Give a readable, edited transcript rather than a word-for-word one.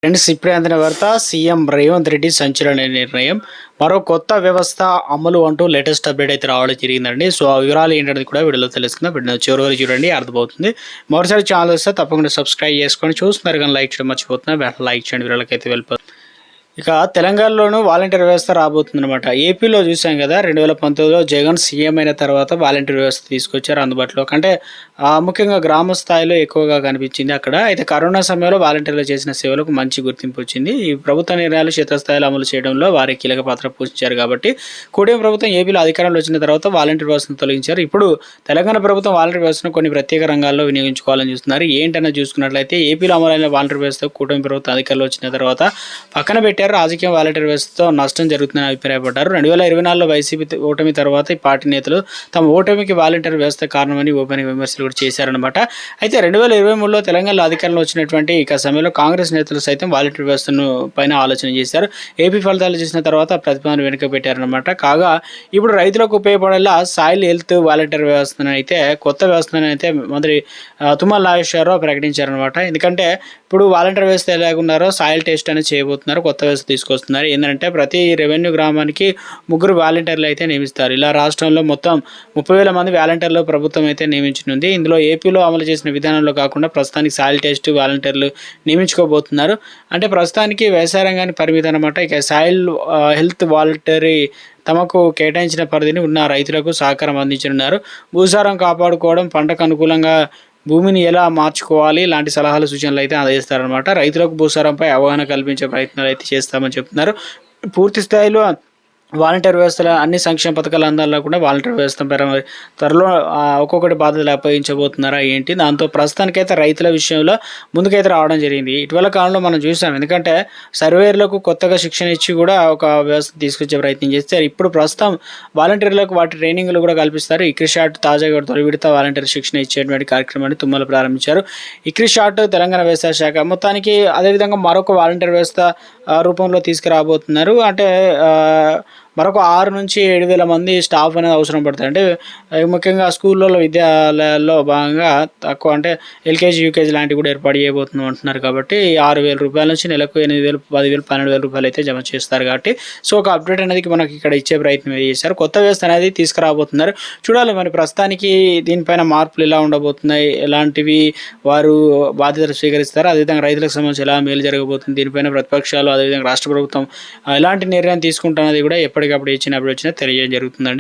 Friends, ఇప్పుడే అందిన వార్త. సీఎం రేవంత్ రెడ్డి సంచలన నిర్ణయం. మరో కొత్త వ్యవస్థ అమలు అంటూ లేటెస్ట్ అప్డేట్ అయితే రావడం జరిగిందండి. సో ఆ వివరాలు ఏంటనేది కూడా వీడియోలో తెలుసుకుందాం. వీడియో చివరి వరకు చూడండి, అర్థమవుతుంది. మరోసారి ఛానల్ వస్తే తప్పకుండా సబ్స్క్రైబ్ చేసుకొని చూస్తున్నారు కానీ లైక్ చేయడం మర్చిపోతున్నా. లైక్ చేయండి, వీడియోలకి అయితే వెళ్ళిపోతుంది. ఇక తెలంగాణలోనూ వాలంటీర్ వ్యవస్థ రాబోతుందన్నమాట. ఏపీలో చూసాం కదా, 2019లో జగన్ సీఎం అయిన తర్వాత వాలంటీర్ వ్యవస్థ తీసుకొచ్చారు అందుబాటులో. అంటే ముఖ్యంగా గ్రామ స్థాయిలో ఎక్కువగా కనిపించింది అక్కడ. అయితే కరోనా సమయంలో వాలంటీర్లు చేసిన సేవలకు మంచి గుర్తింపు వచ్చింది. ఈ ప్రభుత్వ నిర్ణయాలు క్షేత్రస్థాయిలో అమలు చేయడంలో వారి కీలక పాత్ర పోషించారు కాబట్టి కూటమి ప్రభుత్వం ఏపీలో అధికారంలో వచ్చిన తర్వాత వాలంటీర్ వ్యవస్థను తొలగించారు. ఇప్పుడు తెలంగాణ ప్రభుత్వం వాలంటీర్ వ్యవస్థను కొన్ని ప్రత్యేక రంగాల్లో వినియోగించుకోవాలని చూస్తున్నారు. ఏంటనే చూసుకున్నట్లయితే ఏపీలో అమలైన వాలంటీర్ వ్యవస్థ కూటమి ప్రభుత్వం అధికారంలో వచ్చిన తర్వాత పక్కన పెట్టారు. రాజకీయ వాలంటీర్ వ్యవస్థతో నష్టం జరుగుతుందని అభిప్రాయపడ్డారు. 2024లో వైసీపీ ఓటమి తర్వాత ఈ పార్టీ నేతలు తమ ఓటమికి వాలంటీర్ వ్యవస్థ కారణమని ఓపెన్ విమర్శలు కూడా చేశారనమాట. అయితే 2023లో తెలంగాణలో అధికారంలో వచ్చినటువంటి ఇక సమయంలో కాంగ్రెస్ నేతలు సైతం వాలంటీర్ వ్యవస్థను పైన ఆలోచన చేశారు. ఏపీ ఫలితాలు చూసిన తర్వాత ప్రతిపాదన వెనుక పెట్టారనమాట. కాగా ఇప్పుడు రైతులకు ఉపయోగపడేలా సాయిల్ హెల్త్ వాలంటీర్ వ్యవస్థను అయితే కొత్త వ్యవస్థను అయితే మంత్రి తుమ్మల నాగేశ్వరరావు ప్రకటించారనమాట. ఎందుకంటే ఇప్పుడు వాలంటీర్ వ్యవస్థ ఎలాగున్నారో సాయిల్ టెస్ట్ అనేది చేయబోతున్నారు. కొత్త వ్యవస్థ తీసుకొస్తున్నారు. ఏంటంటే ప్రతి రెవెన్యూ గ్రామానికి 3 వాలంటీర్లు అయితే నియమిస్తారు. ఇలా రాష్ట్రంలో మొత్తం 30,000 మంది వాలంటీర్లు ప్రభుత్వం అయితే నియమించనుంది. ఇందులో ఏపీలో అమలు చేసిన విధానంలో కాకుండా ప్రస్తుతానికి సాయిల్ టెస్ట్ వాలంటీర్లు నియమించుకోబోతున్నారు. అంటే ప్రస్తుతానికి వ్యవసాయ రంగానికి పరిమితం అనమాట. ఇక సాయిల్ హెల్త్ వాలంటరీ తమకు కేటాయించిన పరిధిని ఉన్న రైతులకు సహకారం అందించనున్నారు. భూసారం కాపాడుకోవడం, పంటకు అనుకూలంగా భూమిని ఎలా మార్చుకోవాలి ఇలాంటి సలహాలు సూచనలు అయితే అందజేస్తారనమాట. రైతులకు భూసారంపై అవగాహన కల్పించే ప్రయత్నాలు అయితే చేస్తామని చెప్తున్నారు. పూర్తి స్థాయిలో వాలంటీర్ వ్యవస్థలో అన్ని సంక్షేమ పథకాలు అందాల్లో కూడా వాలంటీర్ వ్యవస్థ త్వరలో ఒక్కొక్కటి బాధ్యతలు అప్పగించబోతున్నారా ఏంటి, దాంతో ప్రస్తుతానికైతే రైతుల విషయంలో ముందుకైతే రావడం జరిగింది. ఇటీవల కాలంలో మనం చూసాం. ఎందుకంటే సర్వేర్లకు కొత్తగా శిక్షణ ఇచ్చి కూడా ఒక వ్యవస్థ తీసుకొచ్చే ప్రయత్నం చేస్తారు. ఇప్పుడు ప్రస్తుతం వాలంటీర్లకు వాటి ట్రైనింగ్లు కూడా కల్పిస్తారు. ఇక్రిషాట్ తాజాగా తొలి విడత వాలంటీర్ శిక్షణ ఇచ్చేటువంటి కార్యక్రమాన్ని తుమ్మల ప్రారంభించారు. ఇక్రిషాట్ తెలంగాణ వ్యవసాయ శాఖ మొత్తానికి అదేవిధంగా మరొక వాలంటీర్ వ్యవస్థ రూపంలో తీసుకురాబోతున్నారు. అంటే మరొక 6 నుంచి 7,000 మంది స్టాఫ్ అనేది అవసరం పడుతుంది. అంటే ముఖ్యంగా స్కూళ్ళలో విద్యాలయాల్లో భాగంగా తక్కువ అంటే ఎల్కేజీ యూకేజీ లాంటివి కూడా ఏర్పాటు చేయబోతున్నాం అంటున్నారు. కాబట్టి 6,000 రూపాయల నుంచి నెలకు 8,000, 10,000, 12,000 రూపాయలు అయితే జమ చేస్తారు. కాబట్టి సో ఒక అప్డేట్ అనేది మనకి ఇక్కడ ఇచ్చే ప్రయత్నం చేశారు. కొత్త వ్యవస్థ అనేది తీసుకురాబోతున్నారు. చూడాలి మరి ప్రస్తుతానికి దీనిపైన మార్పులు ఎలా ఉండబోతున్నాయి, ఎలాంటివి వారు బాధ్యతలు స్వీకరిస్తారు, అదేవిధంగా రైతులకు సంబంధించి ఎలా మేలు జరగబోతుంది, దీనిపైన ప్రతిపక్షాలు అదేవిధంగా రాష్ట్ర ప్రభుత్వం ఎలాంటి నిర్ణయం తీసుకుంటున్నది కూడా ఎప్పటికప్పుడు ఇచ్చిన అప్పుడు తెలియజేయడం జరుగుతుందండి.